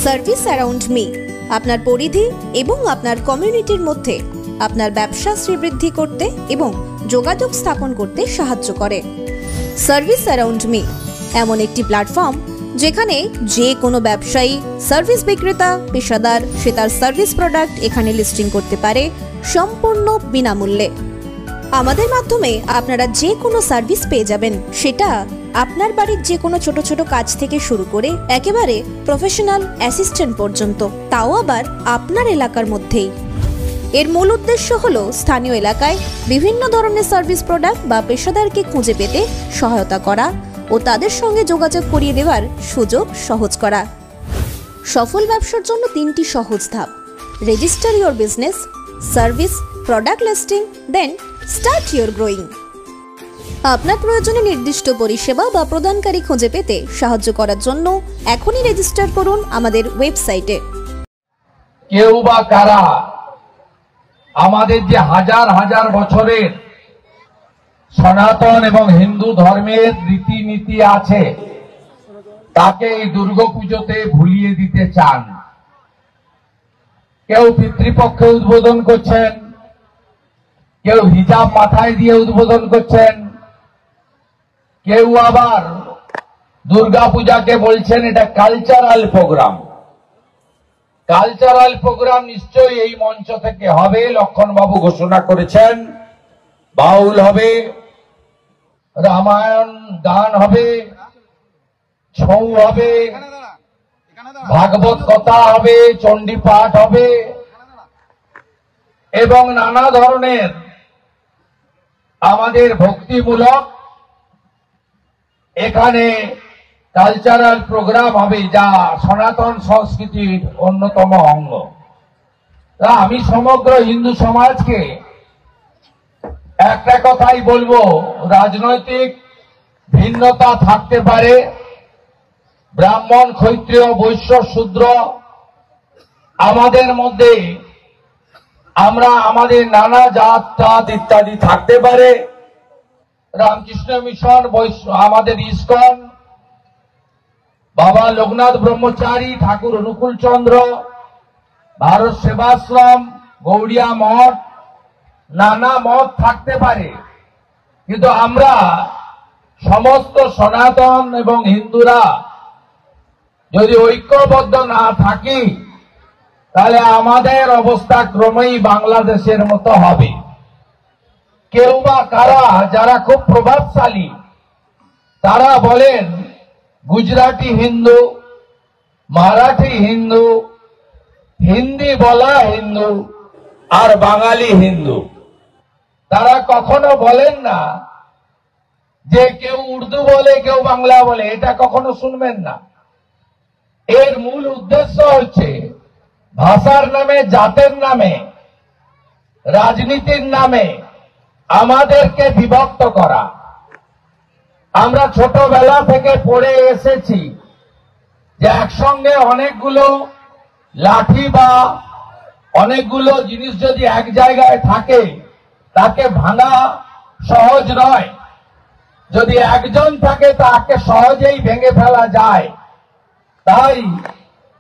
Service around me আপনার পরিধি এবং আপনার কমিউনিটির মধ্যে আপনার ব্যবসা শ্রীবৃদ্ধি করতে এবং যোগাযোগ স্থাপন করতে সাহায্য করে। সার্ভিস অ্যারাউন্ড মি এমন একটি প্ল্যাটফর্ম যেখানে যে কোনো ব্যবসায়ী, সার্ভিস বিক্রেতা, পেশাদার সে তার সার্ভিস প্রোডাক্ট এখানে লিস্টিং করতে পারে সম্পূর্ণ বিনামূল্যে। আমাদের মাধ্যমে আপনারা যে কোনো সার্ভিস পেয়ে যাবেন, সেটা আপনার বাড়ির যে কোনো ছোট ছোট কাজ থেকে শুরু করে একেবারে প্রফেশনাল অ্যাসিস্ট্যান্ট পর্যন্ত, তাও আবার আপনার এলাকার মধ্যেই। এর মূল উদ্দেশ্য হলো স্থানীয় এলাকায় বিভিন্ন ধরনের সার্ভিস প্রোডাক্ট বা পেশাদারকে খুঁজে পেতে সহায়তা করা ও তাদের সঙ্গে যোগাযোগ করিয়ে দেওয়ার সুযোগ সহজ করা। সফল ব্যবসার জন্য 3টি সহজ ধাপ: register your business, service, product listing, then start your growing. আপনার প্রয়োজনে নির্দিষ্ট পরিষেবা বা প্রদানকারী খুঁজে পেতে সাহায্য করার জন্য এখনই রেজিস্টার করুন আমাদের ওয়েবসাইটে। কেউ বা কারা আমাদের যে হাজার হাজার বছরের সনাতন এবং হিন্দু ধর্মের রীতিনীতি আছে তাকে এই দুর্গাপুজোতে ভুলিয়ে দিতে চান। কেউ পিতৃপক্ষে উদ্বোধন করছেন, কেউ হিজাব মাথায় দিয়ে উদ্বোধন করছেন, কেউ আবার দুর্গাপূজাকে বলছেন এটা কালচারাল প্রোগ্রাম। কালচারাল প্রোগ্রাম নিশ্চয়ই এই মঞ্চ থেকে হবে, লক্ষণবাবু ঘোষণা করেছেন। বাউল হবে, রামায়ণ গান হবে, ছৌ হবে, ভাগবত কথা হবে, চণ্ডী পাঠ হবে এবং নানা ধরনের আমাদের ভক্তিমূলক এখানে কালচারাল প্রোগ্রাম হবে, যা সনাতন সংস্কৃতির অন্যতম অঙ্গ। আমি সমগ্র হিন্দু সমাজকে একটা কথাই বলবো, রাজনৈতিক ভিন্নতা থাকতে পারে, ব্রাহ্মণ, ক্ষত্রিয়, বৈশ্য, শূদ্র, আমাদের মধ্যে আমরা আমাদের নানা জাত টাত ইত্যাদি থাকতে পারে। রামকৃষ্ণ মিশন, আমাদের ইস্কন, বাবা লোকনাথ ব্রহ্মচারী, ঠাকুর অনুকূল চন্দ্র, ভারত সেবাশ্রম, গৌড়িয়া মঠ, নানা মত থাকতে পারে, কিন্তু আমরা সমস্ত সনাতন এবং হিন্দুরা যদি ঐক্যবদ্ধ না থাকি তাহলে আমাদের অবস্থা ক্রমেই বাংলাদেশের মতো হবে। কেউ বা কারা যারা খুব প্রভাবশালী তারা বলেন গুজরাটি হিন্দু, মারাঠি হিন্দু, হিন্দি বলা হিন্দু আর বাঙালি হিন্দু। তারা কখনো বলেন না যে কেউ উর্দু বলে কেউ বাংলা বলে, এটা কখনো শুনবেন না। এর মূল উদ্দেশ্য হচ্ছে ভাষার নামে, জাতের নামে, রাজনীতির নামে আমাদেরকে বিভক্ত করা। আমরা ছোটবেলা থেকে পড়ে এসেছি যে একসঙ্গে অনেকগুলো লাঠি বা অনেকগুলো জিনিস যদি এক জায়গায় থাকে তাকে ভাঙা সহজ নয়, যদি একজন থাকে তাকে সহজেই ভেঙে ফেলা যায়। তাই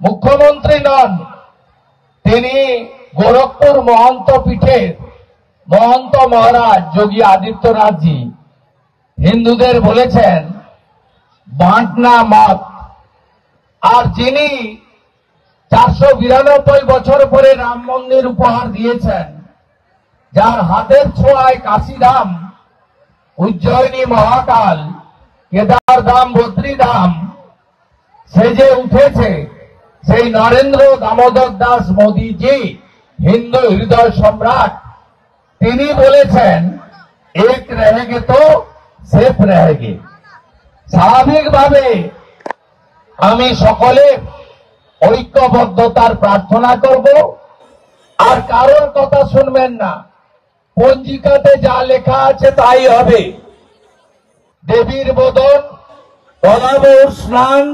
মুখ্যমন্ত্রী নন, তিনি গোরখপুর মহন্ত পীঠের মহন্ত মহারাজ যোগী আদিত্যনাথজি হিন্দুদের বলেছেন বাঁটনা মত। আর যিনি 492 বছর পরে রাম মন্দির উপহার দিয়েছেন, যার হাতের ছোঁয়ায় কাশীধাম, উজ্জয়িনী মহাকাল, কেদারধাম, বদ্রীধাম সেজে উঠেছে, সেই নরেন্দ্র দামোদর দাস মোদীজি, হিন্দু হৃদয় সম্রাট, তিনি বলেছেন এক রহেগে তো সেফ রহেগে। স্বাভাবিকভাবে আমি সকলে ঐক্যবদ্ধতার প্রার্থনা করব, আর কারোর কথা শুনবেন না। পঞ্জিকাতে যা লেখা আছে তাই হবে। দেবীর বোধন, তলাবর স্নান,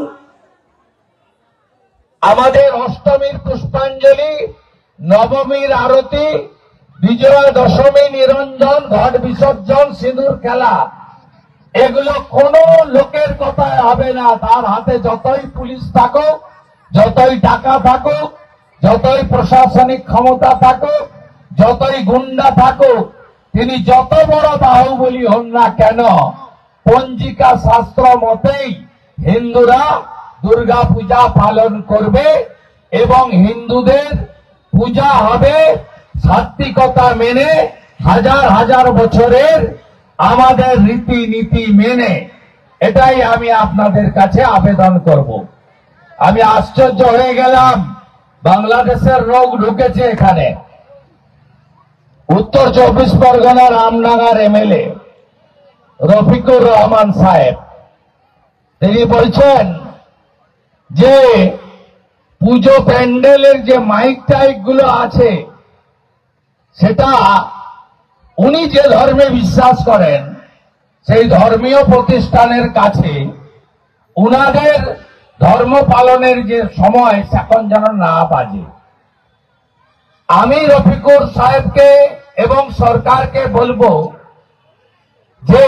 আমাদের অষ্টমীর পুষ্পাঞ্জলি, নবমীর আরতি, বিজয়া দশমী নিরঞ্জন, ঘট বিসর্জন, সিঁদুর খেলা, এগুলো কোনো লোকের কথায় হবে না। তার হাতে যতই পুলিশ থাকুক, যতই টাকা থাকুক, যতই প্রশাসনিক ক্ষমতা থাকুক, যতই গুন্ডা থাকুক, তিনি যত বড় বাহুবলী হন না কেন, পঞ্জিকা শাস্ত্র মতেই হিন্দুরা দুর্গা পূজা পালন করবে এবং হিন্দুদের পূজা হবে সাত্বিকতা মেনে, হাজার হাজার বছরের আমাদের রীতিনীতি মেনে। এটাই আমি আপনাদের কাছে আবেদন করব। আমি আশ্চর্য হয়ে গেলাম, বাংলাদেশের লোক ঢুকেছে এখানে। উত্তর 24 পরগনা রামনগর এমএলএ রফিকুর রহমান সাহেব, তিনি বলছেন যে পুজো প্যান্ডেলের যে মাইক টাইক গুলো আছে, সেটা উনি যে ধর্মে বিশ্বাস করেন সেই ধর্মীয় প্রতিষ্ঠানের কাছে উনাদের ধর্ম পালনের যে সময় এখন যেন না বাজে। আমি রফিকুর সাহেবকে এবং সরকারকে বলবো যে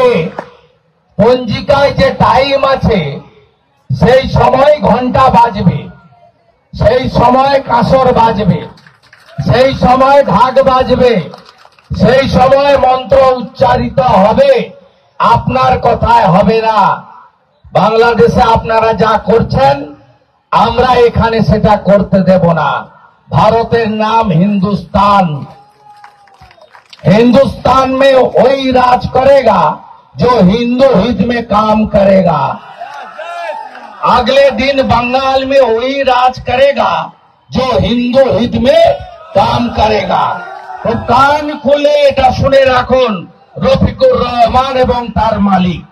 পঞ্জিকায় যে টাইম আছে সেই সময় ঘন্টা বাজবে, সেই সময় কাঁসর বাজবে, সেই সময় ঢাক বাজবে, সেই সময় মন্ত্র উচ্চারিত হবে, আপনার কথায় হবে না। বাংলাদেশে আপনারা যা করছেন আমরা এখানে সেটা করতে দেব না। भारतेर नाम हिंदुस्तान, हिंदुस्तान में वही राज करेगा जो हिंदू हित में काम करेगा। अगले दिन बंगाल में वही राज करेगा जो हिंदू हित में काम करेगा। तो कान खुले এটা শুনে রাখুন রফিকুর রহমান এবং তার মালিক।